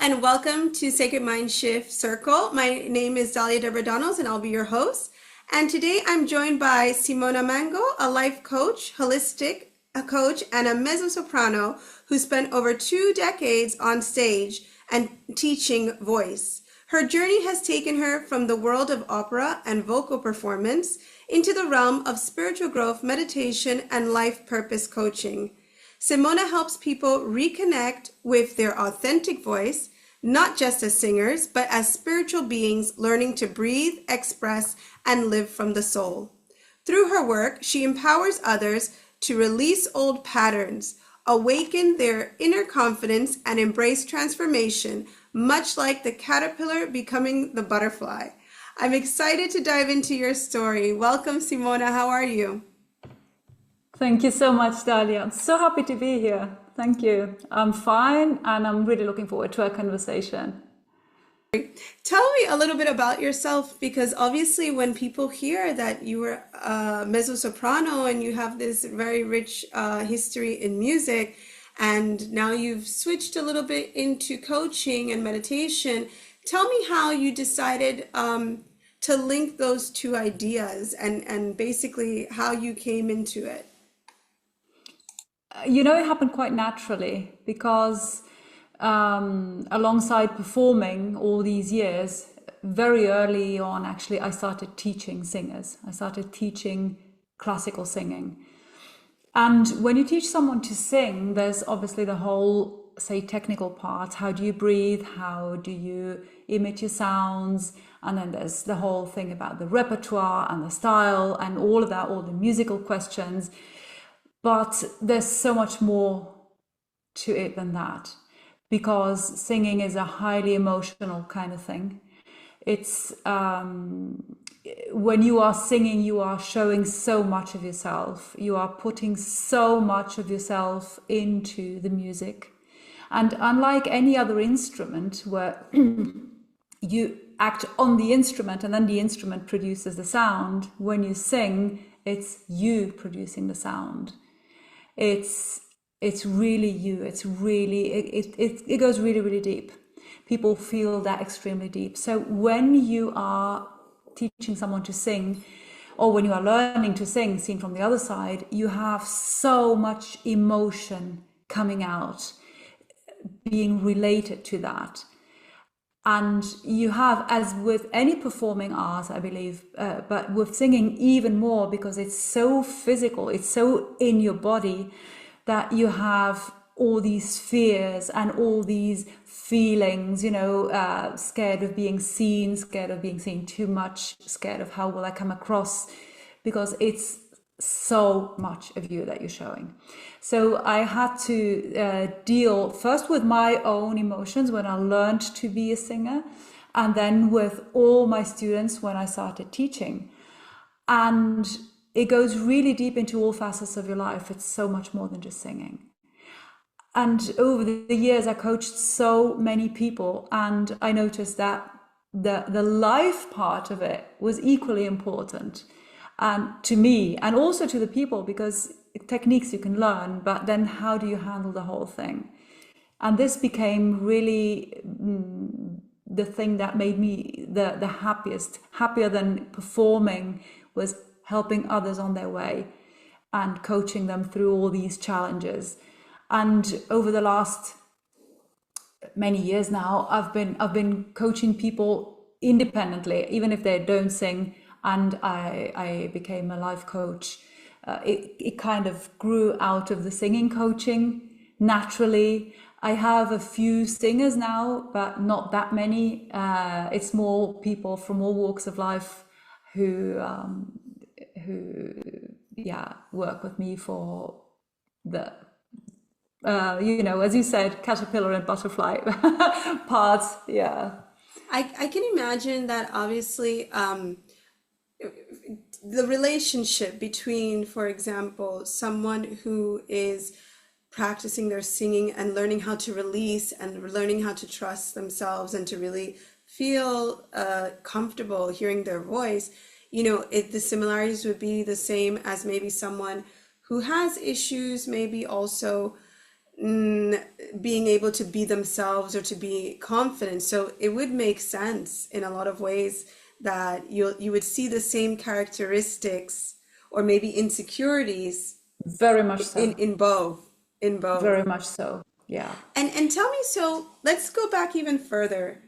and welcome to Sacred Mindshift Circle. My name is Dalia Debradonos, and I'll be your host. And today I'm joined by Simona Mango, a life coach, holistic coach, and a mezzo-soprano who spent over 2 decades on stage and teaching voice. Her journey has taken her from the world of opera and vocal performance into the realm of spiritual growth, meditation, and life purpose coaching. Simona helps people reconnect with their authentic voice, not just as singers, but as spiritual beings learning to breathe, express, and live from the soul. Through her work, she empowers others to release old patterns, awaken their inner confidence, and embrace transformation, much like the caterpillar becoming the butterfly. I'm excited to dive into your story. Welcome, Simona. How are you? Thank you so much, Dalia. I'm so happy to be here. Thank you. I'm fine, and I'm really looking forward to our conversation. Tell me a little bit about yourself, because obviously when people hear that you were a mezzo-soprano and you have this very rich history in music, and now you've switched a little bit into coaching and meditation, tell me how you decided to link those two ideas and basically how you came into it. It happened quite naturally because alongside performing all these years, very early on, actually, I started teaching singers. I started teaching classical singing. And when you teach someone to sing, there's obviously the whole, say, technical part. How do you breathe? How do you emit your sounds? And then there's the whole thing about the repertoire and the style and all of that, all the musical questions. But there's so much more to it than that, because singing is a highly emotional kind of thing. It's when you are singing, you are showing so much of yourself. You are putting so much of yourself into the music. And unlike any other instrument where you act on the instrument and then the instrument produces the sound, when you sing, it's you producing the sound. It's really you. It's really it goes really, really deep. People feel that extremely deep. So when you are teaching someone to sing, or when you are learning to sing, seen from the other side, you have so much emotion coming out, being related to that. And you have, as with any performing art, I believe, but with singing even more, because it's so physical, it's so in your body, that you have all these fears and all these feelings, scared of being seen, scared of being seen too much, scared of how will I come across, because it's so much of you that you're showing. So I had to deal first with my own emotions when I learned to be a singer, and then with all my students when I started teaching. And it goes really deep into all facets of your life. It's so much more than just singing. And over the years, I coached so many people, and I noticed that the life part of it was equally important. And to me, and also to the people, because techniques you can learn, but then how do you handle the whole thing? And this became really the thing that made me the happiest, happier than performing, was helping others on their way and coaching them through all these challenges. And over the last many years now, I've been coaching people independently, even if they don't sing. And I became a life coach. It kind of grew out of the singing coaching naturally. I have a few singers now, but not that many. It's more people from all walks of life who work with me for the as you said, caterpillar and butterfly parts. Yeah, I can imagine that obviously the relationship between, for example, someone who is practicing their singing and learning how to release and learning how to trust themselves and to really feel comfortable hearing their voice, the similarities would be the same as maybe someone who has issues, maybe also being able to be themselves or to be confident. So it would make sense in a lot of ways that you would see the same characteristics or maybe insecurities Very much in so. both, in both. Very much so. Yeah. And tell me, so let's go back even further,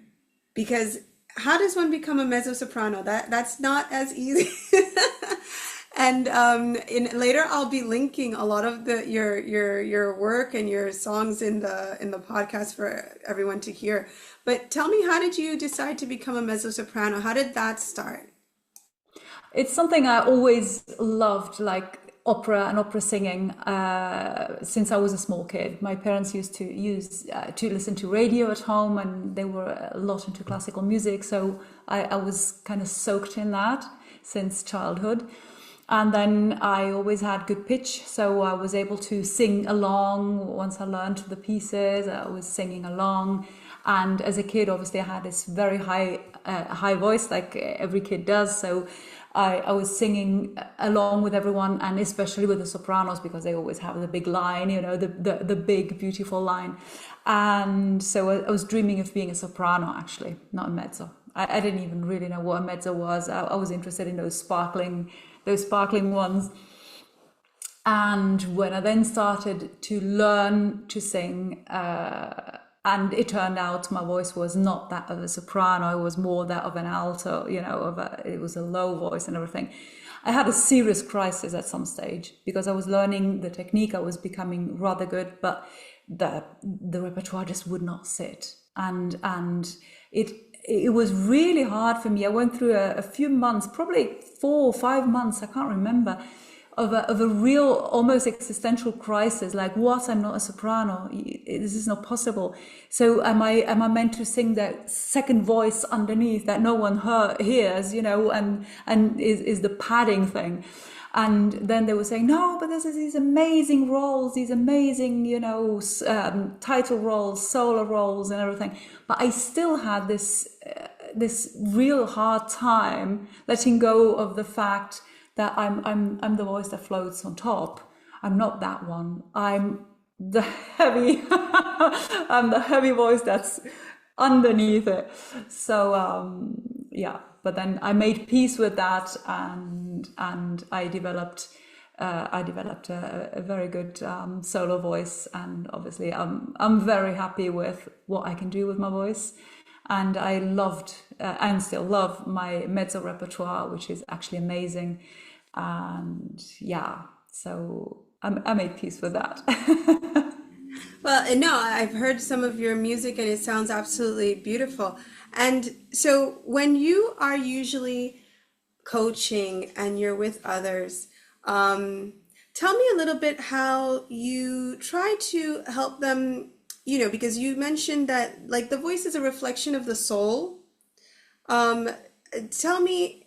because how does one become a mezzo soprano? That's not as easy. And in later I'll be linking a lot of the your work and your songs in the podcast for everyone to hear. But tell me, how did you decide to become a mezzo soprano? How did that start? It's something I always loved, like opera and opera singing, since I was a small kid. My parents used to use to listen to radio at home, and they were a lot into classical music. So I was kind of soaked in that since childhood. And then I always had good pitch, so I was able to sing along. Once I learned the pieces, I was singing along. And as a kid, obviously, I had this very high voice, like every kid does. So I was singing along with everyone, and especially with the sopranos, because they always have the big line, the big, beautiful line. And so I was dreaming of being a soprano, actually, not a mezzo. I didn't even really know what a mezzo was. I was interested in those sparkling ones. And when I then started to learn to sing, and it turned out my voice was not that of a soprano, it was more that of an alto, it was a low voice and everything. I had a serious crisis at some stage because I was learning the technique, I was becoming rather good, but the repertoire just would not sit. And it was really hard for me. I went through a few months, probably 4 or 5 months, I can't remember, of a real almost existential crisis. Like, what? I'm not a soprano. This is not possible. So am I meant to sing that second voice underneath that no one hears? And is the padding thing. And then they were saying, no, but there's these amazing roles, these amazing, title roles, solo roles, and everything. But I still had this real hard time letting go of the fact that I'm the voice that floats on top. I'm not that one. I'm the heavy, I'm the heavy voice that's underneath it. So yeah. But then I made peace with that, and I developed a very good solo voice, and obviously I'm very happy with what I can do with my voice, and I loved and still love my mezzo repertoire, which is actually amazing, and yeah, so I made peace with that. Well, no, I've heard some of your music and it sounds absolutely beautiful. And so when you are usually coaching and you're with others, tell me a little bit how you try to help them, because you mentioned that like the voice is a reflection of the soul. Um, Tell me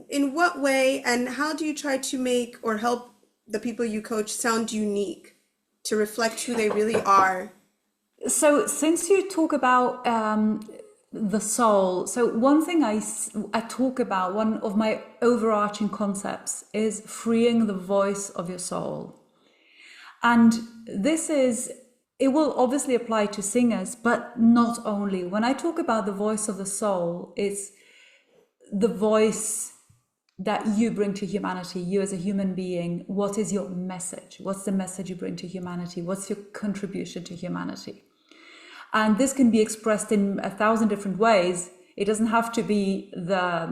in what way and how do you try to make or help the people you coach sound unique to reflect who they really are? So, since you talk about the soul, so one thing I talk about, one of my overarching concepts is freeing the voice of your soul. And it will obviously apply to singers, but not only. When I talk about the voice of the soul, it's the voice that you bring to humanity, you as a human being. What is your message? What's the message you bring to humanity? What's your contribution to humanity? And this can be expressed in 1,000 different ways. It doesn't have to be the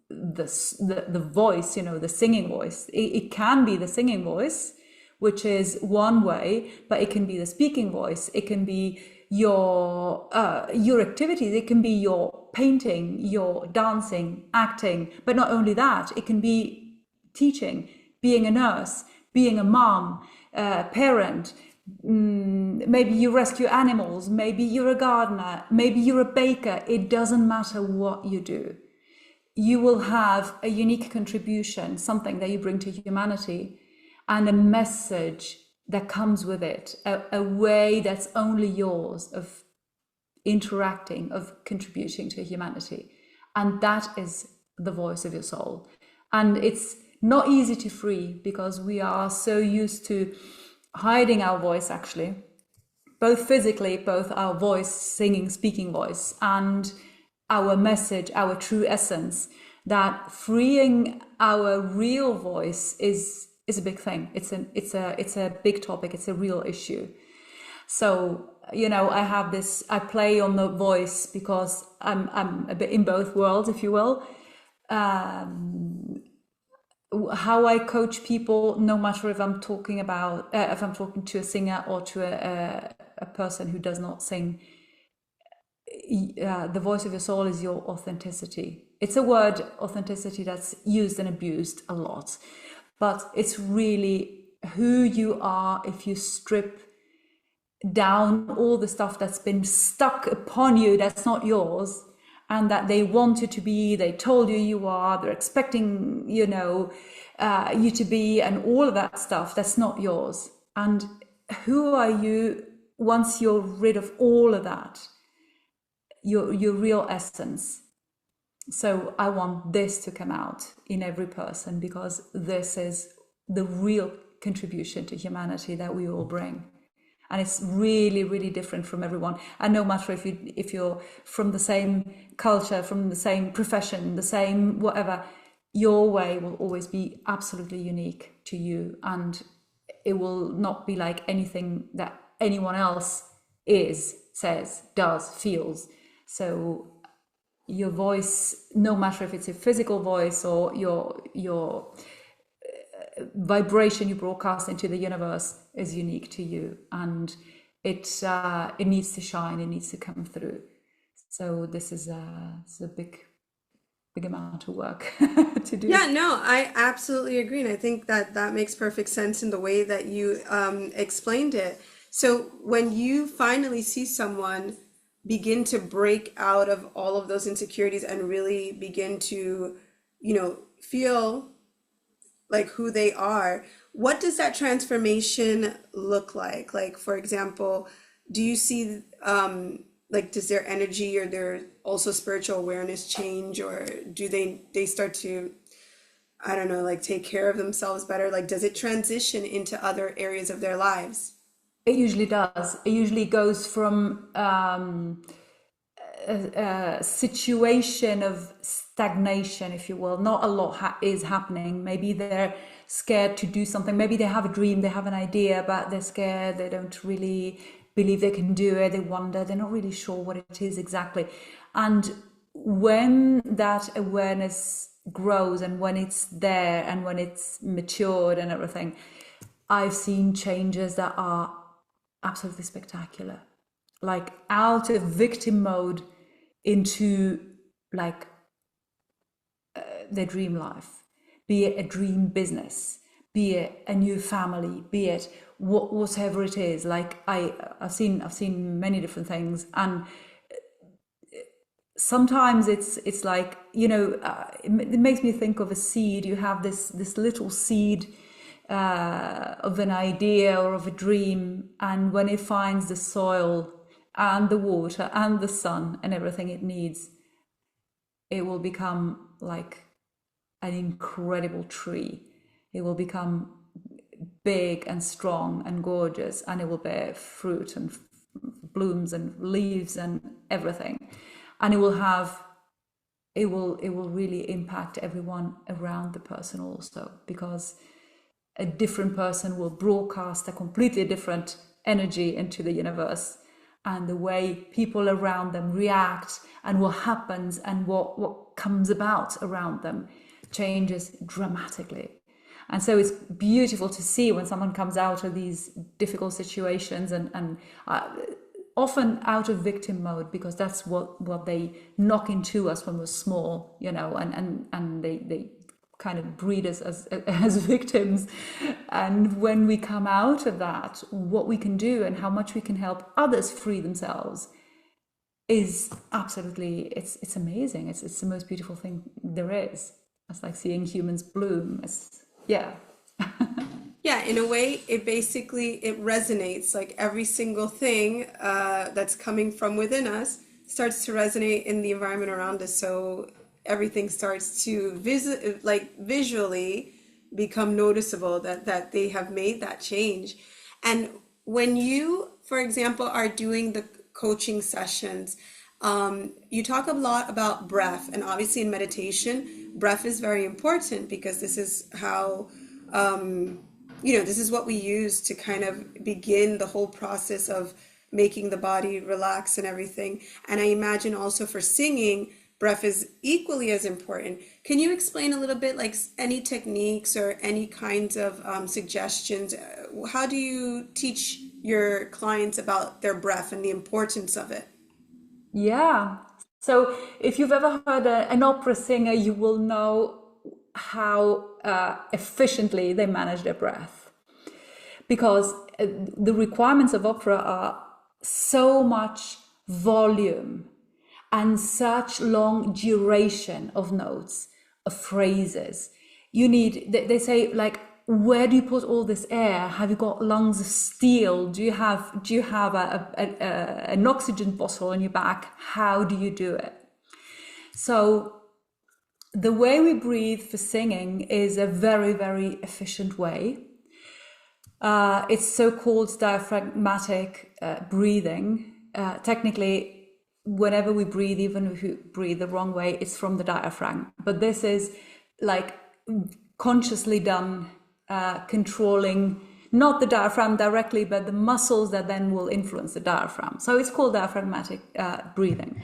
voice, the singing voice. It can be the singing voice, which is one way, but it can be the speaking voice. It can be your activities. It can be your painting, your dancing, acting. But not only that, it can be teaching, being a nurse, being a mom, parent. Maybe you rescue animals, maybe you're a gardener, maybe you're a baker. It doesn't matter what you do. You will have a unique contribution, something that you bring to humanity, and a message that comes with it, a way that's only yours of interacting, of contributing to humanity. And that is the voice of your soul. And it's not easy to free because we are so used to hiding our voice, actually. both physically, both our voice, singing, speaking voice, and our message, our true essence, that freeing our real voice is a big thing. It's a big topic. It's a real issue. So, I play on the voice because I'm a bit in both worlds, if you will. How I coach people, no matter if I'm talking about, if I'm talking to a singer or to a person who does not sing, the voice of your soul is your authenticity. It's a word, authenticity, that's used and abused a lot, but it's really who you are if you strip down all the stuff that's been stuck upon you that's not yours, and that they wanted to be, they told you you are, they're expecting, you to be, and all of that stuff that's not yours. And who are you once you're rid of all of that? Your real essence. So I want this to come out in every person, because this is the real contribution to humanity that we all bring. And it's really, really different from everyone. And no matter if you're from the same culture, from the same profession, the same whatever, your way will always be absolutely unique to you, and it will not be like anything that anyone else is, says, does, feels. So your voice, no matter if it's a physical voice or your vibration you broadcast into the universe, is unique to you, and it needs to shine, it needs to come through. So this is a big amount of work to do. Yeah, no, I absolutely agree. And I think that makes perfect sense in the way that you explained it. So when you finally see someone begin to break out of all of those insecurities and really begin to, feel like who they are, what does that transformation look like? Like, for example, do you see, does their energy or their also spiritual awareness change, or do they start to, I don't know, like take care of themselves better? Like, does it transition into other areas of their lives? It usually does. It usually goes from a situation of stagnation, if you will. Not a lot is happening. Maybe they're scared to do something. Maybe they have a dream, they have an idea, but they're scared. They don't really believe they can do it. They wonder. They're not really sure what it is exactly. And when that awareness grows, and when it's there, and when it's matured and everything, I've seen changes that are absolutely spectacular. Like out of victim mode into like their dream life, be it a dream business, be it a new family, be it whatever it is. Like I've seen many different things, and sometimes it's like, it makes me think of a seed. You have this little seed of an idea or of a dream, and when it finds the soil and the water and the sun and everything it needs, it will become like an incredible tree. It will become big and strong and gorgeous, and it will bear fruit and blooms and leaves and everything, and it will really impact everyone around the person also, because a different person will broadcast a completely different energy into the universe, and the way people around them react and what happens and what comes about around them changes dramatically. And so it's beautiful to see when someone comes out of these difficult situations and often out of victim mode, because that's what they knock into us when we're small, and they kind of breed us as victims. And when we come out of that, what we can do and how much we can help others free themselves is absolutely, it's amazing. It's the most beautiful thing there is. It's like seeing humans bloom. Yeah. Yeah, in a way, it resonates. Like every single thing that's coming from within us starts to resonate in the environment around us. So everything starts to visually become noticeable that they have made that change. And when you, for example, are doing the coaching sessions, you talk a lot about breath, and obviously in meditation, breath is very important because this is how, this is what we use to kind of begin the whole process of making the body relax and everything. And I imagine also for singing, breath is equally as important. Can you explain a little bit, like any techniques or any kinds of suggestions? How do you teach your clients about their breath and the importance of it? Yeah. So if you've ever heard an opera singer, you will know how efficiently they manage their breath. Because the requirements of opera are so much volume and such long duration of notes, of phrases. You need, they say, like, where do you put all this air? Have you got lungs of steel? Do you have an oxygen bottle on your back? How do you do it? So the way we breathe for singing is a very, very efficient way. It's so-called diaphragmatic breathing. Technically, whenever we breathe, even if we breathe the wrong way, it's from the diaphragm. But this is like consciously done, controlling not the diaphragm directly, but the muscles that then will influence the diaphragm. So it's called diaphragmatic breathing.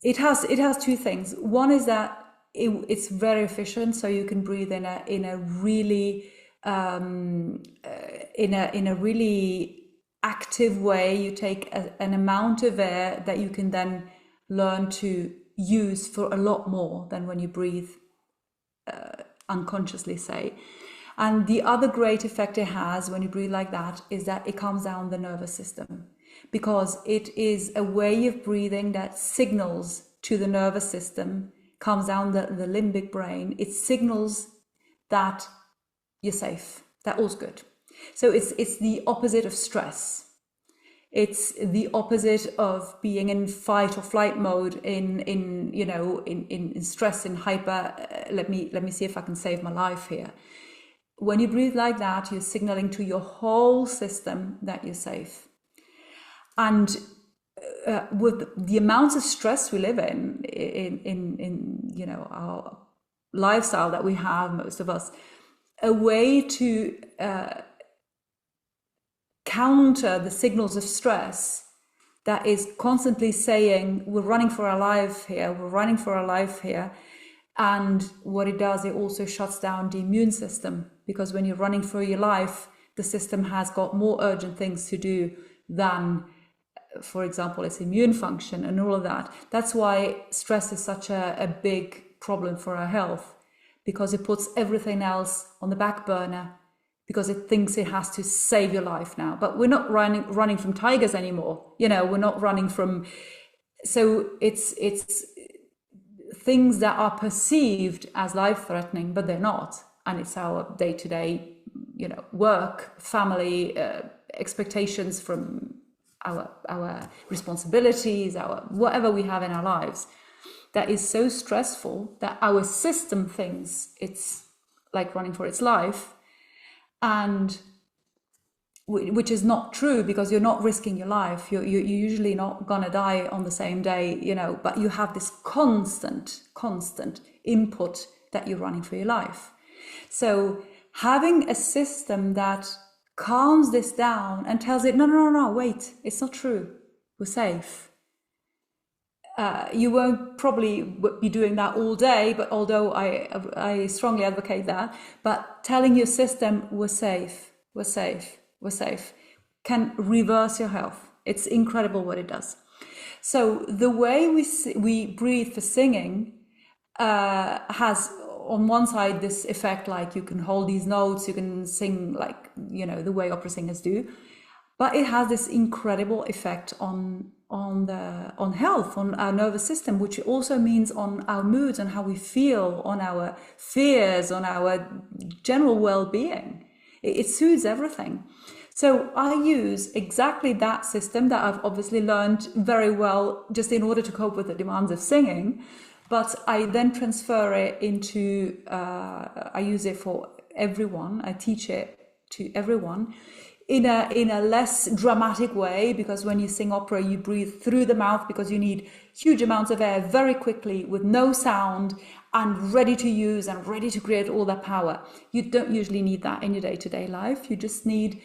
It has two things. One is that it's very efficient, so you can breathe in a really active way. You take an amount of air that you can then learn to use for a lot more than when you breathe unconsciously, say. And the other great effect it has when you breathe like that is that it calms down the nervous system, because it is a way of breathing that signals to the nervous system, calms down the limbic brain. It signals that you're safe, that all's good. So it's the opposite of stress. It's the opposite of being in fight or flight mode, in stress, in hyper. Let me see if I can save my life here. When you breathe like that, you're signaling to your whole system that you're safe. And with the amounts of stress we live in our lifestyle that we have, most of us, a way to counter the signals of stress that is constantly saying we're running for our life here, and what it does, it also shuts down the immune system, because when you're running for your life, the system has got more urgent things to do than, for example, its immune function and all of that. That's why stress is such a big problem for our health, because it puts everything else on the back burner, because it thinks it has to save your life now. But we're not running from tigers anymore. We're not running from. So it's things that are perceived as life-threatening, but they're not. And it's our day-to-day, work, family, expectations from our responsibilities, our whatever we have in our lives, that is so stressful that our system thinks it's like running for its life, and which is not true, because you're not risking your life. You're usually not gonna die on the same day, but you have this constant input that you're running for your life. So having a system that calms this down and tells it, no, wait, it's not true, we're safe. You won't probably be doing that all day, but although I strongly advocate that, but telling your system we're safe, can reverse your health. It's incredible what it does. So the way we breathe for singing has, on one side, this effect, like you can hold these notes, you can sing like, the way opera singers do, but it has this incredible effect on health, on our nervous system, which also means on our moods, on how we feel, on our fears, on our general well-being. It soothes everything. So I use exactly that system that I've obviously learned very well just in order to cope with the demands of singing, but I then transfer it into, I use it for everyone. I teach it to everyone in a less dramatic way, because when you sing opera, you breathe through the mouth because you need huge amounts of air very quickly with no sound and ready to use and ready to create all that power. You don't usually need that in your day-to-day life. You just need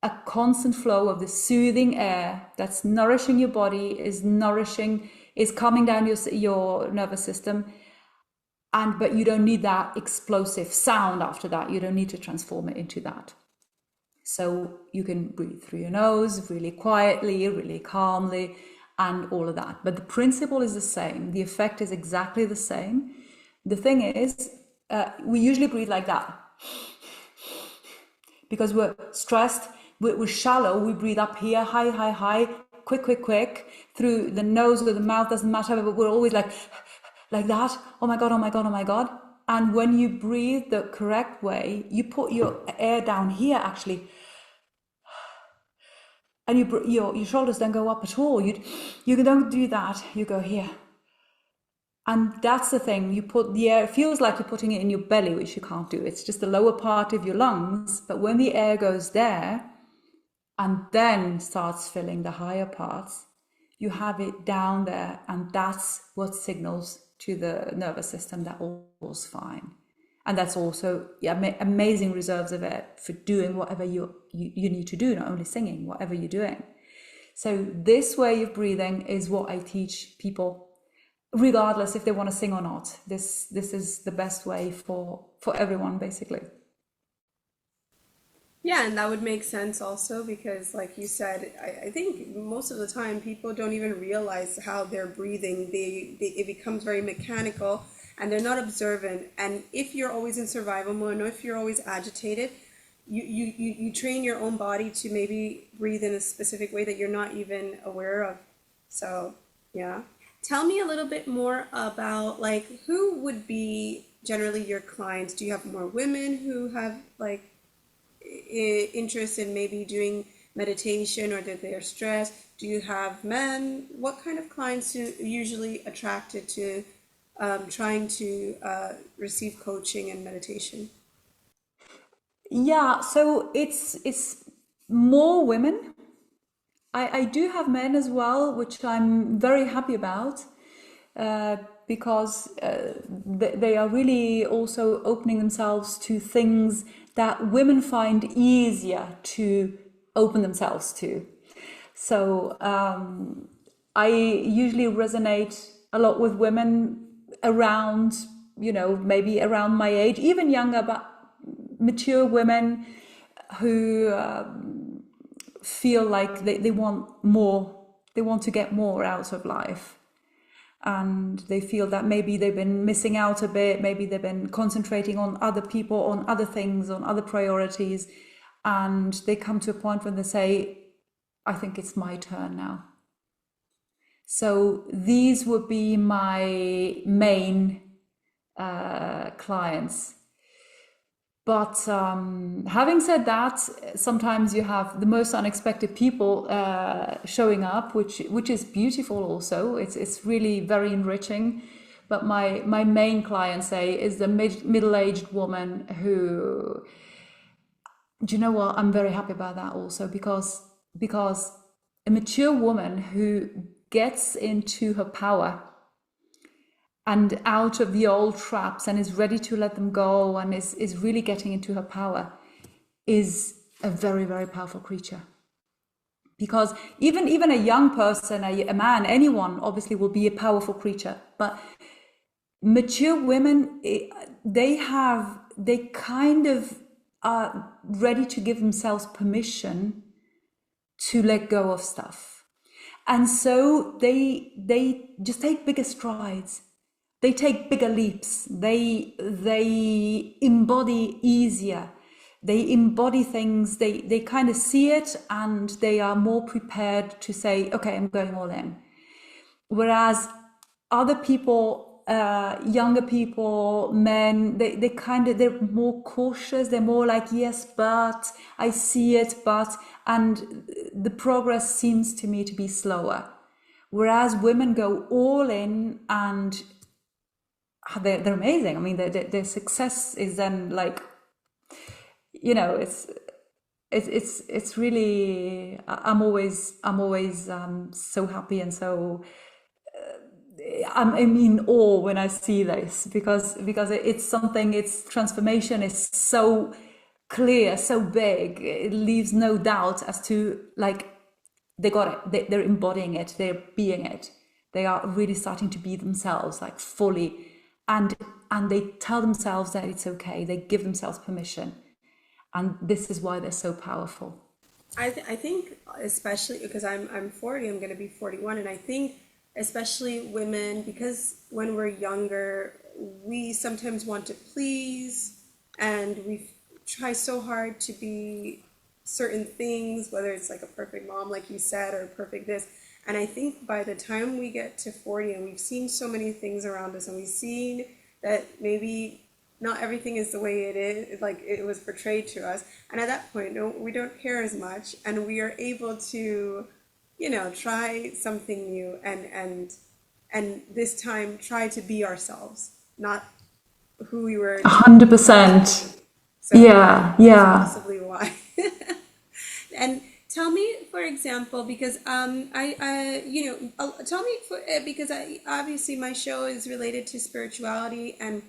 a constant flow of the soothing air that's nourishing your body, is calming down your nervous system. But you don't need that explosive sound after that. You don't need to transform it into that. So you can breathe through your nose really quietly, really calmly, and all of that. But the principle is the same. The effect is exactly the same. The thing is, we usually breathe like that because we're stressed, we're shallow. We breathe up here, high, high, high, quick, quick, quick, through the nose or the mouth, doesn't matter, but we're always like that. Oh my God, oh my God, oh my God. And when you breathe the correct way, you put your air down here actually, and your shoulders don't go up at all. You don't do that. You go here. And that's the thing. You put the air, it feels like you're putting it in your belly, which you can't do. It's just the lower part of your lungs. But when the air goes there and then starts filling the higher parts, you have it down there, and that's what signals to the nervous system that all's fine. And that's also amazing reserves of air for doing whatever you need to do, not only singing, whatever you're doing. So this way of breathing is what I teach people, regardless if they want to sing or not. This is the best way for everyone, basically. Yeah, and that would make sense also because, like you said, I think most of the time people don't even realize how they're breathing. It becomes very mechanical and they're not observant. And if you're always in survival mode, or if you're always agitated, you train your own body to maybe breathe in a specific way that you're not even aware of. So, yeah. Tell me a little bit more about like who would be generally your clients. Do you have more women who have like interest in maybe doing meditation or that they're stressed? Do you have men? What kind of clients are usually attracted to trying to receive coaching and meditation? Yeah, so it's more women. I do have men as well, which I'm very happy about, because they are really also opening themselves to things that women find easier to open themselves to. So I usually resonate a lot with women around, maybe around my age, even younger, but mature women who feel like they want more, they want to get more out of life. And they feel that maybe they've been missing out a bit, maybe they've been concentrating on other people, on other things, on other priorities. And they come to a point when they say, I think it's my turn now. So these would be my main clients. But having said that, sometimes you have the most unexpected people showing up, which is beautiful also. It's really very enriching. But my main client, say, is the middle-aged woman who, do you know what? I'm very happy about that also because a mature woman who gets into her power and out of the old traps and is ready to let them go and is really getting into her power is a very, very powerful creature. Because even a young person, a man, anyone obviously will be a powerful creature. But mature women, they kind of are ready to give themselves permission to let go of stuff. And so they just take bigger strides. They take bigger leaps. They embody easier. They embody things. They kind of see it and they are more prepared to say, okay, I'm going all in. Whereas other people, younger people, men, they're more cautious. They're more like, yes, but I see it, but, and the progress seems to me to be slower. Whereas women go all in and they're amazing. I mean, their success is then like, it's it's really, I'm always so happy and so I'm in awe when I see this, because it's something, its transformation is so clear, so big. It leaves no doubt as to, like, they got it. They're embodying it. They're being it. They are really starting to be themselves, like fully, and they tell themselves that it's okay. They give themselves permission, and this is why they're so powerful. I think especially because I'm 40, I'm going to be 41, and I think especially women, because when we're younger, we sometimes want to please, and we try so hard to be certain things, whether it's like a perfect mom, like you said, or a perfect this. And I think by the time we get to 40 and we've seen so many things around us and we've seen that maybe not everything is the way it is, like it was portrayed to us. And at that point, no, we don't care as much, and we are able to, try something new, and this time try to be ourselves, not who we were told we had to 100%. be. So Yeah, that's yeah. possibly why. And tell me, for example, because tell me because obviously my show is related to spirituality, and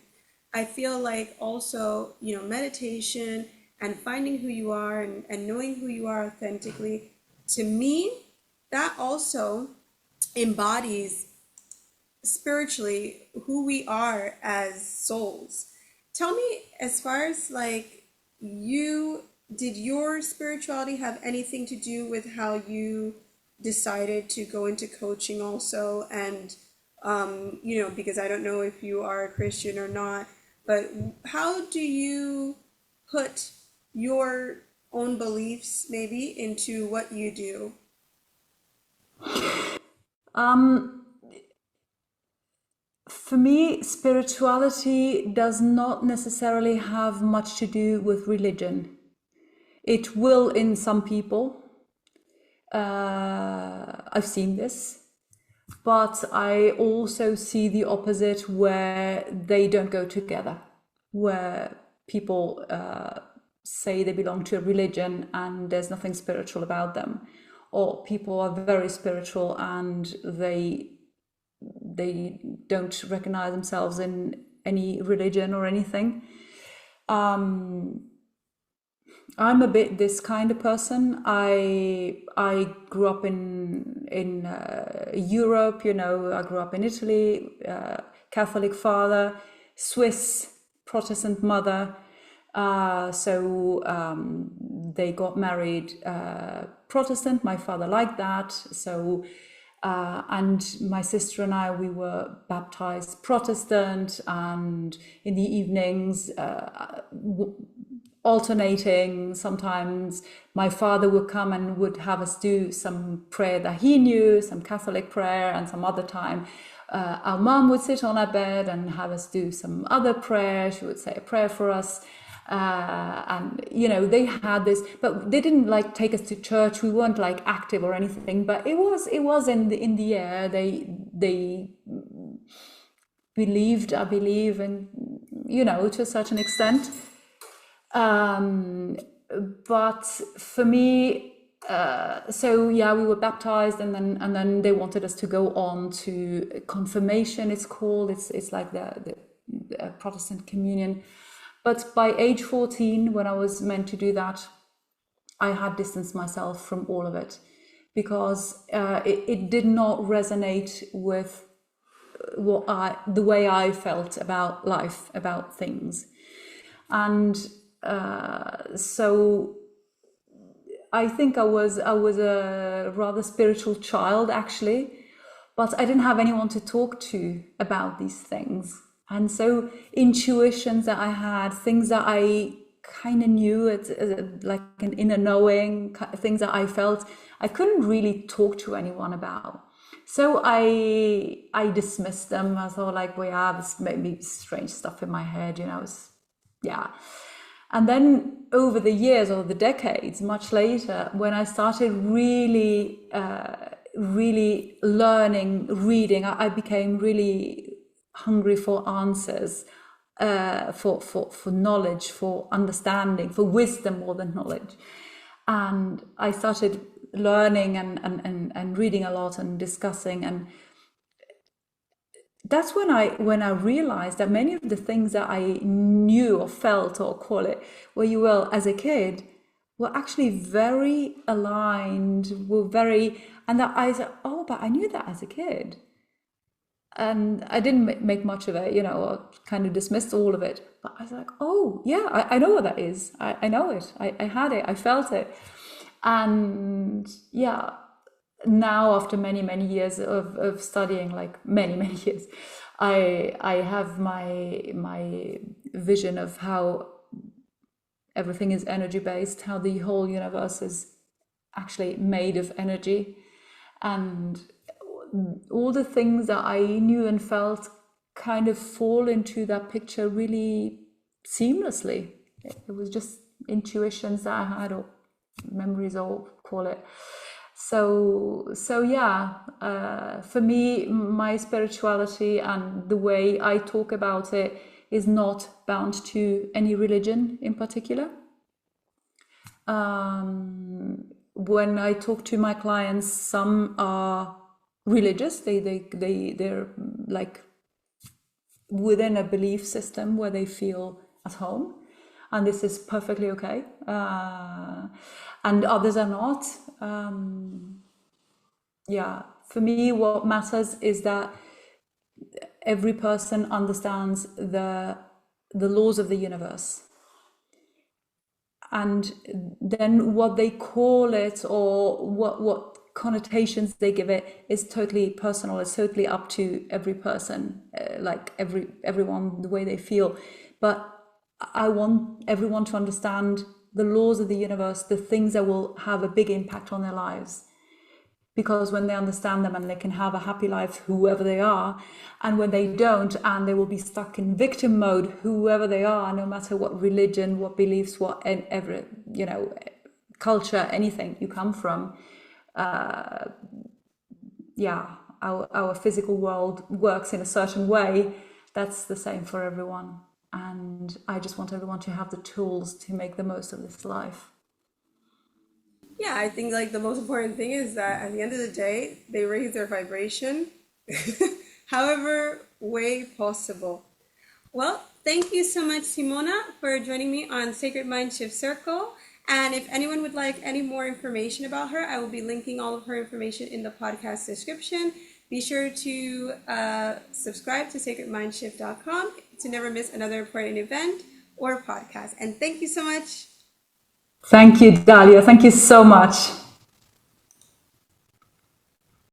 I feel like also, meditation and finding who you are, and knowing who you are authentically, to me, that also embodies spiritually who we are as souls. Tell me, as far as like you, did your spirituality have anything to do with how you decided to go into coaching also? And, because I don't know if you are a Christian or not, but how do you put your own beliefs maybe into what you do? Um, for me, spirituality does not necessarily have much to do with religion. It will in some people. I've seen this. But I also see the opposite, where they don't go together, where people say they belong to a religion and there's nothing spiritual about them, or people are very spiritual and they don't recognize themselves in any religion or anything. I'm a bit this kind of person. I grew up in Europe. I grew up in Italy. Catholic father, Swiss Protestant mother. So they got married Protestant. My father liked that. So and my sister and I, we were baptized Protestant, and in the evenings, alternating. Sometimes my father would come and would have us do some prayer that he knew, some Catholic prayer, and some other time our mom would sit on our bed and have us do some other prayer. She would say a prayer for us. And they had this, but they didn't like take us to church. We weren't like active or anything, but it was in the air. They believed, I believe, and to a certain extent. But for me, so yeah, we were baptized, and then they wanted us to go on to confirmation. It's called. It's like the Protestant communion. But by age 14, when I was meant to do that, I had distanced myself from all of it, because it did not resonate with the way I felt about life, about things. And so I think I was a rather spiritual child, actually, but I didn't have anyone to talk to about these things. And so intuitions that I had, things that I kind of knew, it's like an inner knowing, things that I felt, I couldn't really talk to anyone about. So I dismissed them. I thought, like, well, yeah, this maybe strange stuff in my head, yeah. And then over the years or the decades, much later, when I started really, really learning, reading, I became really hungry for answers, for knowledge, for understanding, for wisdom more than knowledge. And I started learning and reading a lot and discussing, and that's when I realized that many of the things that I knew or felt, or call it what you will, as a kid, were actually very aligned, were very, and that I said, oh, but I knew that as a kid. And I didn't make much of it, or kind of dismissed all of it. But I was like, oh, yeah, I know what that is. I know it. I had it. I felt it. And yeah, now after many, many years of studying, like many years, I have my vision of how everything is energy based, how the whole universe is actually made of energy. And all the things that I knew and felt kind of fall into that picture really seamlessly. It was just intuitions that I had, or memories, or call it. So yeah, for me, my spirituality and the way I talk about it is not bound to any religion in particular. When I talk to my clients, some are religious. They're like within a belief system where they feel at home, and this is perfectly okay. And others are not. Yeah, for me, what matters is that every person understands the laws of the universe. And then what they call it, or what connotations they give it, is totally personal. It's totally up to every person, like everyone, the way they feel. But I want everyone to understand the laws of the universe, the things that will have a big impact on their lives. Because when they understand them, and they can have a happy life, whoever they are, and when they don't, and they will be stuck in victim mode, whoever they are, no matter what religion, what beliefs, what ever, culture, anything you come from, yeah, our physical world works in a certain way. That's the same for everyone. And I just want everyone to have the tools to make the most of this life. Yeah, I think like the most important thing is that at the end of the day, they raise their vibration however way possible. Well, thank you so much, Simona, for joining me on Sacred Mindshift Circle. And if anyone would like any more information about her, I will be linking all of her information in the podcast description. Be sure to subscribe to sacredmindshift.com to never miss another important event or podcast. And thank you so much. Thank you, Dalia. Thank you so much.